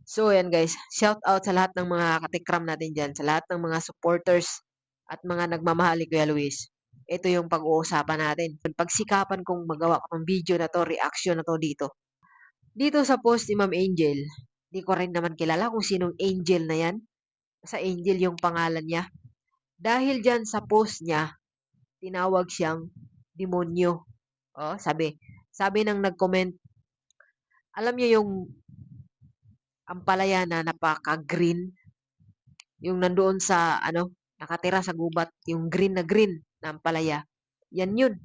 So, ayan guys, shout out sa lahat ng mga katikram natin dyan, sa lahat ng mga supporters at mga nagmamahal ni Kuya Luis. Ito yung pag-uusapan natin. Pagsikapan kong magawa ko ng video na to, reaction na to dito. Dito sa post ni Ma'am Angel, di ko rin naman kilala kung sinong Angel na yan. Sa Angel yung pangalan niya. Dahil dyan sa post niya, tinawag siyang demonyo. Oh, sabi ng nag-comment, alam niyo yung ampalaya na napaka-green, yung nandoon sa nakatira sa gubat, yung green na ampalaya. Yan yun.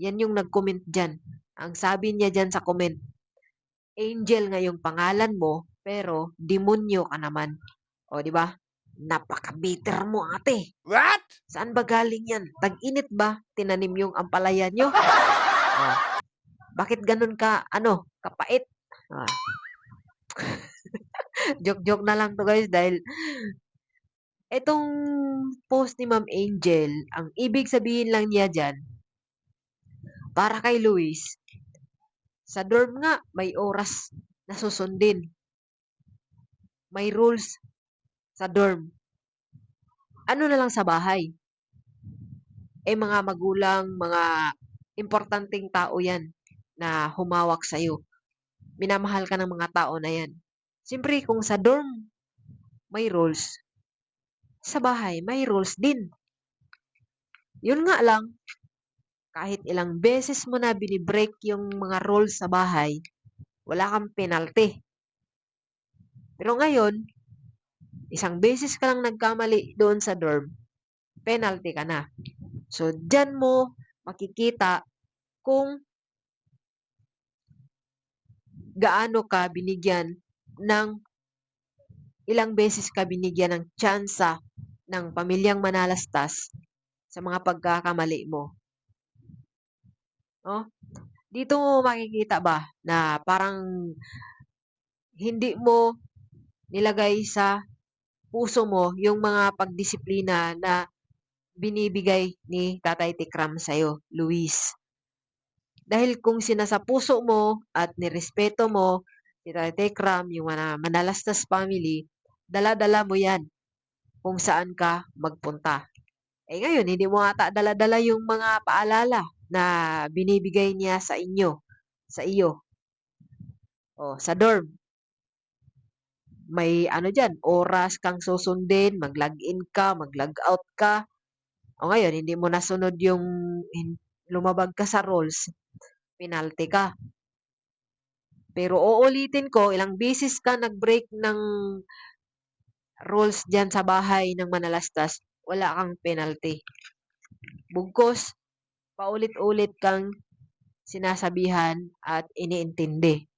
Yan yung nag-comment dyan. Ang sabi niya dyan sa comment, Angel nga yung pangalan mo, pero demonyo ka naman. O, di ba? Napaka-bitter mo, ate. What? Saan ba galing yan? Tag-init ba? Tinanim yung ampalaya nyo? Bakit ganun ka, kapait? Ah. Joke-joke na lang to guys dahil etong post ni Ma'am Angel, ang ibig sabihin lang niya dyan, para kay Luis, sa dorm nga, may oras na susundin. May rules sa dorm. Ano na lang sa bahay? Mga magulang, mga importanteng tao yan na humawak sa'yo. Minamahal ka ng mga tao na yan. Siyempre, kung sa dorm may rules, sa bahay may rules din. Yun nga lang, kahit ilang beses mo na binibreak yung mga rules sa bahay, wala kang penalty. Pero ngayon, isang beses ka lang nagkamali doon sa dorm, penalty ka na. So, dyan mo makikita kung gaano ka binigyan ng ilang beses ka binigyan ng tsansa ng pamilyang manalastas sa mga pagkakamali mo. No? Dito mo makikita ba na parang hindi mo nilagay sa puso mo yung mga pagdisiplina na binibigay ni Tatay Tikram sa'yo, Luis. Dahil kung sinasa puso mo at nirespeto mo si Tatay Tikram, yung mga Manalastas family, dala-dala mo yan kung saan ka magpunta. Ngayon, hindi mo ata dala-dala yung mga paalala na binibigay niya sa iyo. Sa dorm. May dyan, oras kang susundin, mag-log-in ka, mag-log-out ka. Ngayon, hindi mo nasunod yung lumabag ka sa rules, penalty ka. Pero uulitin ko, ilang beses ka nag-break ng rules dyan sa bahay ng Manalastas, wala kang penalty. Bugkos, paulit-ulit kang sinasabihan at iniintindi.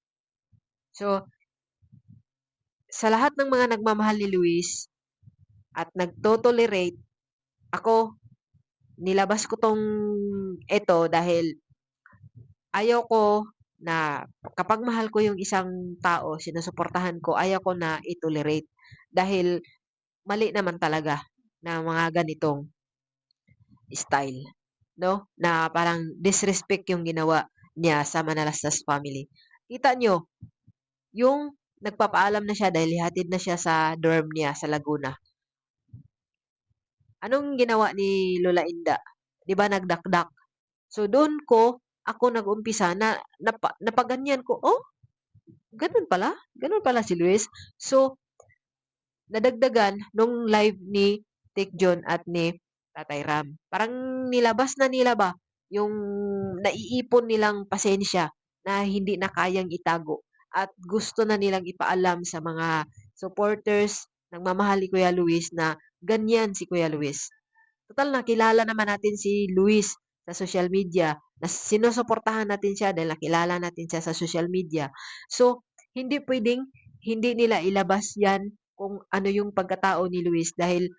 So, sa lahat ng mga nagmamahal ni Luis at nagtotolerate, ako, nilabas ko tong ito dahil ayaw ko na kapag mahal ko yung isang tao, sinusuportahan ko, ayaw ko na itolerate. Dahil mali naman talaga na mga ganitong style. No? Na parang disrespect yung ginawa niya sa Manalastas family. Kita nyo, yung nagpapaalam na siya dahil ihatid na siya sa dorm niya sa Laguna. Anong ginawa ni Lola Inda? 'Di ba nagdakdak? So doon ako nag-umpisa na napaganyan ko, oh, ganun pala? Ganun pala si Luis. So nadagdagan nung live ni Tik John at ni Tatay Ram. Parang nilabas na nila ba yung naiipon nilang pasensya na hindi na kayang itago at gusto na nilang ipaalam sa mga supporters ng mamahal ni Kuya Luis na ganyan si Kuya Luis. Total nakilala naman natin si Luis sa social media, na sinusuportahan natin siya dahil nakilala natin siya sa social media. So, hindi pwedeng hindi nila ilabas yan kung ano yung pagkatao ni Luis dahil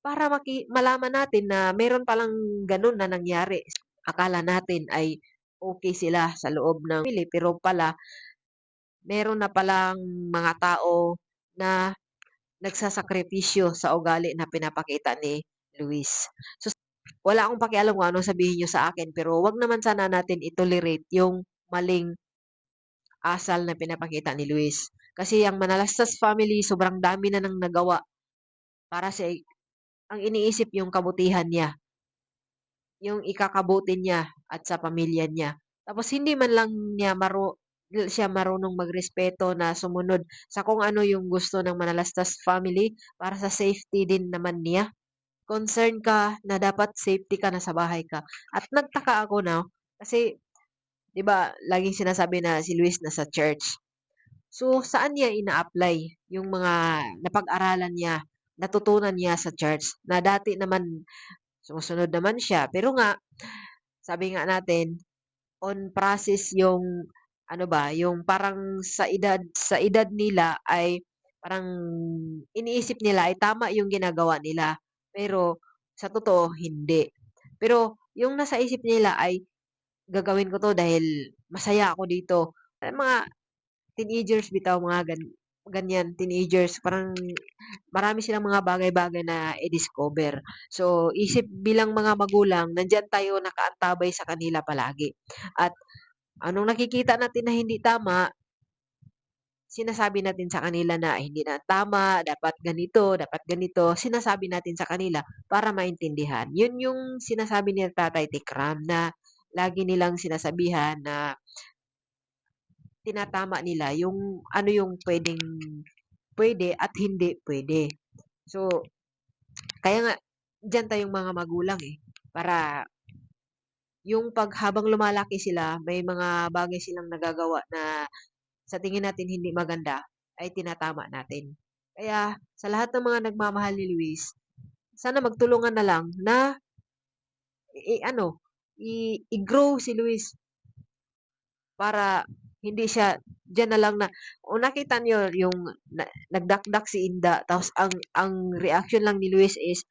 para malaman natin na meron palang ganun na nangyari. Akala natin ay okay sila sa loob ng pili, pero pala meron na palang mga tao na nagsasakripisyo sa ugali na pinapakita ni Luis. So, wala akong pakialam kung anong sabihin nyo sa akin, pero wag naman sana natin itolerate yung maling asal na pinapakita ni Luis. Kasi ang Manalastas family, sobrang dami na nang nagawa para sa ang iniisip yung kabutihan niya, yung ikakabuti niya at sa pamilya niya. Tapos hindi man lang siya marunong magrespeto na sumunod sa kung ano yung gusto ng Manalastas family para sa safety din naman niya. Concern ka na dapat safety ka na sa bahay ka. At nagtaka ako na kasi 'di ba laging sinasabi na si Luis nasa church. So saan niya ina-apply yung mga napag-aralan niya, natutunan niya sa church na dati naman sumusunod naman siya. Pero nga sabi nga natin on process yung ano ba, yung parang sa edad nila ay parang iniisip nila ay tama yung ginagawa nila. Pero sa totoo hindi. Pero yung nasa isip nila ay gagawin ko 'to dahil masaya ako dito. Mga teenagers bitaw mga ganyan, teenagers parang marami silang mga bagay-bagay na i-discover. So, isip bilang mga magulang, nandiyan tayo nakaantabay sa kanila palagi. At anong nakikita natin na hindi tama, sinasabi natin sa kanila na hindi na tama, dapat ganito, sinasabi natin sa kanila para maintindihan. Yun yung sinasabi ni Tatay Tikram na lagi nilang sinasabihan na tinatama nila yung ano yung pwede at hindi pwede. So, kaya nga, diyan tayong mga magulang eh. Para yung habang lumalaki sila, may mga bagay silang nagagawa na sa tingin natin hindi maganda, ay tinatama natin. Kaya sa lahat ng mga nagmamahal ni Luis, sana magtulungan na lang na ano, i-grow si Luis para hindi siya diyan na lang na kung nakita niyo yung nagdakdak si Inda tapos ang reaction lang ni Luis is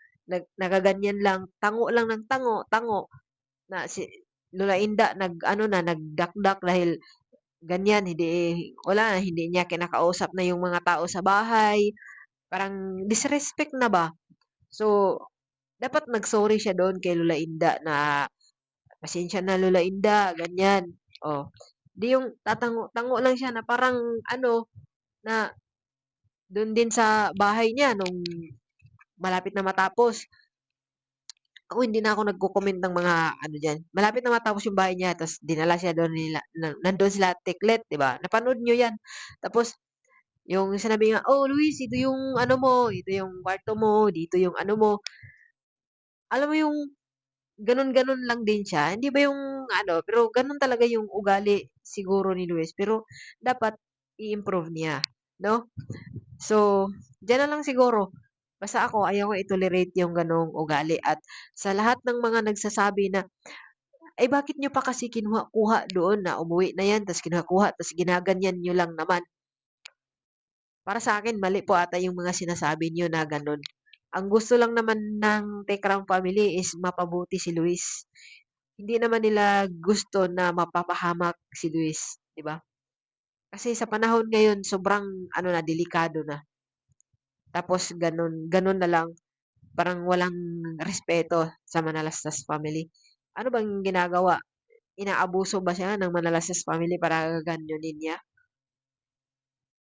nagaganyan lang, tango lang ng tango, tango na si Lola Inda nagdakdak dahil ganyan, hindi wala na, hindi niya kinakausap na yung mga tao sa bahay, parang disrespect na ba? So, dapat nag-sorry siya doon kay Lola Inda na pasensya na Lola Inda, ganyan. Oh, di yung tatango-tango lang siya na parang ano, na doon din sa bahay niya nung malapit na matapos. Ako hindi na ako nagko-comment ng mga ano diyan. Malapit na matapos yung bahay niya tapos dinala siya doon nila nandoon sila Teklet, 'di ba? Napanood niyo 'yan. Tapos yung sinabi nga, "Oh, Luis, ito yung ano mo, ito yung kwarto mo, dito yung ano mo." Alam mo yung gano'n-gano'n lang din siya, hindi ba yung ano, pero gano'n talaga yung ugali siguro ni Luis, pero dapat i-improve niya, 'no? So, diyan na lang siguro. Basta ako ayaw ko i-tolerate yung gano'ng ugali at sa lahat ng mga nagsasabi na, "Ay bakit niyo pa kasi kinuha-kuha doon na umuwi na 'yan ta's kinuha-kuha ta's ginaganyan niyo lang naman." Para sa akin mali po ata yung mga sinasabi niyo na gano'n. Ang gusto lang naman ng Tekram family is mapabuti si Luis. Hindi naman nila gusto na mapapahamak si Luis, 'di ba? Kasi sa panahon ngayon sobrang ano na delikado na. Tapos gano'n, gano'n na lang parang walang respeto sa Manalastas family. Ano bang ginagawa? Inaabuso ba siya ng Manalastas family para gaganyonin niya?